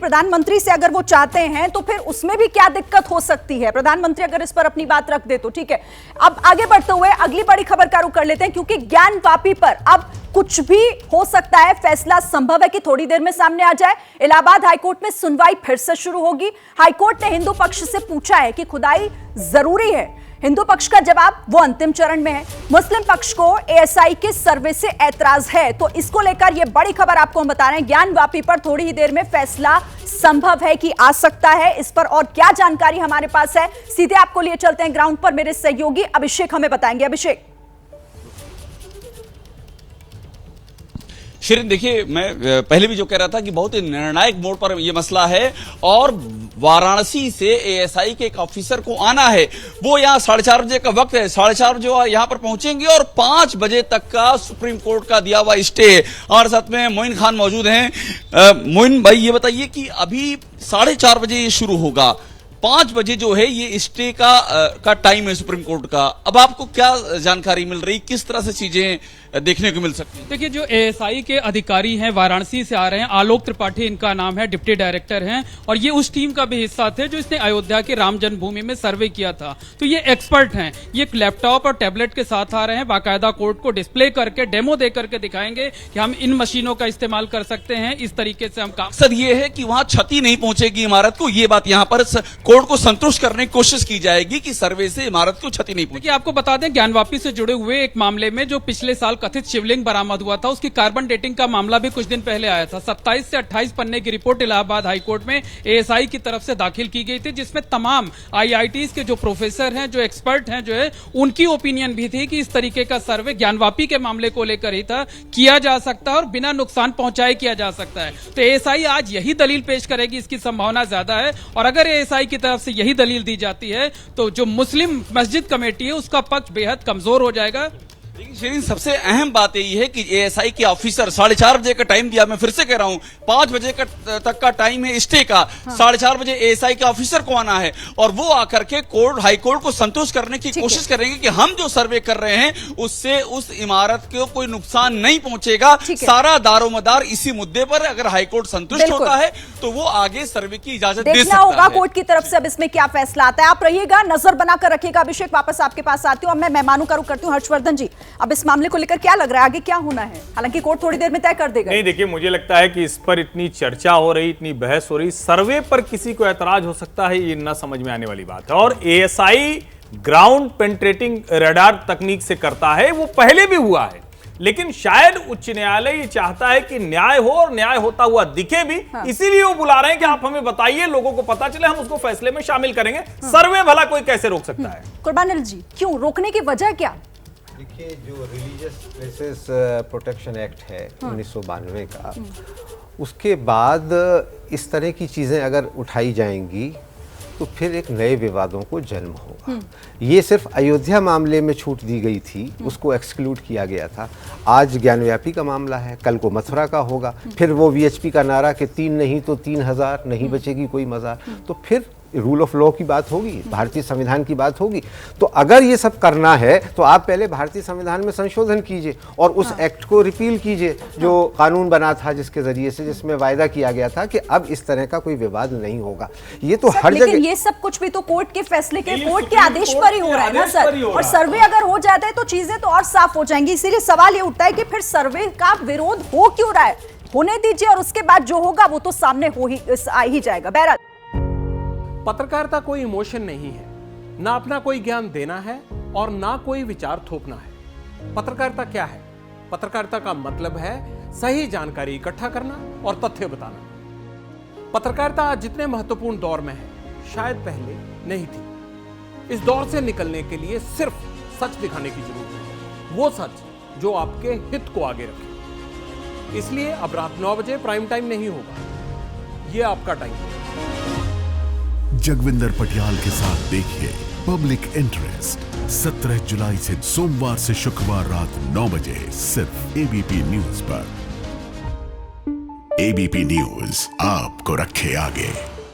प्रधानमंत्री से अगर वो चाहते हैं तो फिर उसमें भी क्या दिक्कत हो सकती है? प्रधानमंत्री अगर इस पर अपनी बात रख दे तो ठीक है। अब आगे बढ़ते हुए अगली बड़ी खबर का रुख कर लेते हैं, क्योंकि ज्ञानवापी पर अब कुछ भी हो सकता है। फैसला संभव है कि थोड़ी देर में सामने आ जाए। इलाहाबाद हाईकोर्ट में सुनवाई फिर से शुरू होगी। हाईकोर्ट ने हिंदू पक्ष से पूछा है कि खुदाई जरूरी है। हिंदू पक्ष का जवाब वो अंतिम चरण में है। मुस्लिम पक्ष को एएसआई के सर्वे से ऐतराज है। तो इसको लेकर ये बड़ी खबर आपको हम बता रहे हैं। ज्ञानवापी पर थोड़ी ही देर में फैसला संभव है कि आ सकता है। इस पर और क्या जानकारी हमारे पास है, सीधे आपको लिए चलते हैं ग्राउंड पर। मेरे सहयोगी अभिषेक हमें बताएंगे। अभिषेक। शिरीन, देखिए, मैं पहले भी जो कह रहा था कि बहुत ही निर्णायक मोड़ पर यह मसला है और वाराणसी से एएसआई के एक ऑफिसर को आना है। वो यहाँ 4:30 बजे का वक्त है, 4:30 जो यहाँ पर पहुंचेंगे और 5 बजे तक का सुप्रीम कोर्ट का दिया हुआ स्टे। हमारे साथ में मोइन खान मौजूद हैं। मोइन भाई, ये बताइए कि अभी 4:30 बजे ये शुरू होगा, 5 बजे जो है ये स्टे का टाइम है सुप्रीम कोर्ट का। अब आपको क्या जानकारी मिल रही, किस तरह से चीजें देखने को मिल सकती है? देखिए, जो एएसआई के अधिकारी हैं वाराणसी से आ रहे हैं, आलोक त्रिपाठी इनका नाम है, डिप्टी डायरेक्टर हैं, और ये उस टीम का भी हिस्सा थे जो इसने अयोध्या के राम जन्मभूमि में सर्वे किया था। तो ये एक्सपर्ट हैं। ये एक लैपटॉप और टैबलेट के साथ आ रहे हैं, बाकायदा कोर्ट को डिस्प्ले करके, डेमो दे करके दिखाएंगे कि हम इन मशीनों का इस्तेमाल कर सकते हैं, इस तरीके से हम काम। सर, ये है कि वहां क्षति नहीं पहुंचेगी इमारत को, ये बात यहाँ पर कोर्ट को संतुष्ट करने की कोशिश की जाएगी कि सर्वे से इमारत को क्षति नहीं पहुंचेगी। आपको बता दें, ज्ञानवापी से जुड़े हुए एक मामले में जो पिछले साल कथित शिवलिंग बरामद हुआ था, उसकी कार्बन डेटिंग का मामला भी कुछ दिन पहले आया था। 27 से 28 पन्ने की रिपोर्ट इलाहाबाद हाईकोर्ट में एएसआई की तरफ से दाखिल की गई थी, जिसमें तमाम आईआईटीज के जो प्रोफेसर हैं, जो एक्सपर्ट हैं, जो है उनकी ओपिनियन भी थी कि इस तरीके का सर्वे ज्ञानवापी के मामले को लेकर ही था, किया जा सकता है और बिना नुकसान पहुंचाए किया जा सकता है। तो एएसआई आज यही दलील पेश करेगी, इसकी संभावना ज्यादा है। और अगर एएसआई की तरफ से यही दलील दी जाती है तो जो मुस्लिम मस्जिद कमेटी है उसका पक्ष बेहद कमजोर हो जाएगा। लेकिन शिरीन, सबसे अहम बात यही है कि एएसआई के ऑफिसर 4:30 बजे का टाइम दिया। मैं फिर से कह रहा हूं, 5 बजे तक का टाइम है स्टे का। 4:30 बजे एएसआई के ऑफिसर को आना है और वो आकर के हाई कोर्ट को संतुष्ट करने की कोशिश करेंगे कि हम जो सर्वे कर रहे हैं उससे उस इमारत को कोई नुकसान नहीं पहुंचेगा। सारा दारोमदार इसी मुद्दे पर अगर हाईकोर्ट संतुष्ट होता है तो वो आगे सर्वे की इजाजत दे सकता होगा कोर्ट की तरफ से। अब इसमें क्या फैसला आता है, आप रहिएगा, नजर बनाकर रखिएगा। अभिषेक, वापस आपके पास आती हूं। अब मैं मेहमानों का रुख करती हूं। हर्षवर्धन जी, अब इस मामले को लेकर क्या लग रहा है, आगे क्या होना है? हालांकि कोर्ट थोड़ी देर में तय कर देगा। नहीं, देखिए, मुझे लगता है कि इस पर इतनी चर्चा हो रही, इतनी बहस हो रही, सर्वे पर किसी को ऐतराज हो सकता है, ये ना समझ में आने वाली बात है। और एएसआई ग्राउंड पेनिट्रेटिंग रडार तकनीक से करता है, वो पहले भी हुआ है, लेकिन शायद उच्च न्यायालय ये चाहता है कि न्याय हो और न्याय होता हुआ दिखे भी। इसीलिए वो बुला रहे हैं कि आप हमें बताइए, लोगों को पता चले, हम उसको फैसले में शामिल करेंगे। सर्वे भला कोई कैसे रोक सकता है? कुर्बान जी, क्यों रोकने की वजह क्या? देखिए, जो रिलीजियस प्लेसेस प्रोटेक्शन एक्ट है 1992 का, उसके बाद इस तरह की चीज़ें अगर उठाई जाएंगी तो फिर एक नए विवादों को जन्म होगा। ये सिर्फ अयोध्या मामले में छूट दी गई थी, उसको एक्सक्लूड किया गया था। आज ज्ञानव्यापी का मामला है, कल को मथुरा का होगा। फिर वो वीएचपी का नारा कि 3 नहीं तो 3000, नहीं बचेगी कोई मज़ार। तो फिर रूल ऑफ लॉ की बात होगी, भारतीय संविधान की बात होगी। तो अगर ये सब करना है तो आप पहले भारतीय संविधान में संशोधन कीजिए और उस एक्ट को रिपील कीजिए जो कानून बना था, जिसके जरिए से, जिसमें वायदा किया गया था कि अब इस तरह का कोई विवाद नहीं होगा। ये तो हर जगह, ये सब कुछ भी तो कोर्ट के फैसले के, कोर्ट के आदेश पर ही हो रहा है ना सर। और सर्वे अगर हो जाता है तो चीजें तो और साफ हो जाएंगी। इसीलिए सवाल ये उठता है कि फिर सर्वे का विरोध हो क्यों रहा है? होने दीजिए और उसके बाद जो होगा वो तो सामने आ ही जाएगा। बहरहाल, पत्रकारिता कोई इमोशन नहीं है, ना अपना कोई ज्ञान देना है और ना कोई विचार थोपना है। पत्रकारिता क्या है? पत्रकारिता का मतलब है सही जानकारी इकट्ठा करना और तथ्य बताना। पत्रकारिता आज जितने महत्वपूर्ण दौर में है, शायद पहले नहीं थी। इस दौर से निकलने के लिए सिर्फ सच दिखाने की जरूरत है, वो सच जो आपके हित को आगे रखे। इसलिए अब रात 9 बजे प्राइम टाइम नहीं होगा, ये आपका टाइम है। जगविंदर पटियाल के साथ देखिए पब्लिक इंटरेस्ट 17 जुलाई से सोमवार से शुक्रवार रात 9 बजे सिर्फ एबीपी न्यूज पर। एबीपी न्यूज आपको रखे आगे।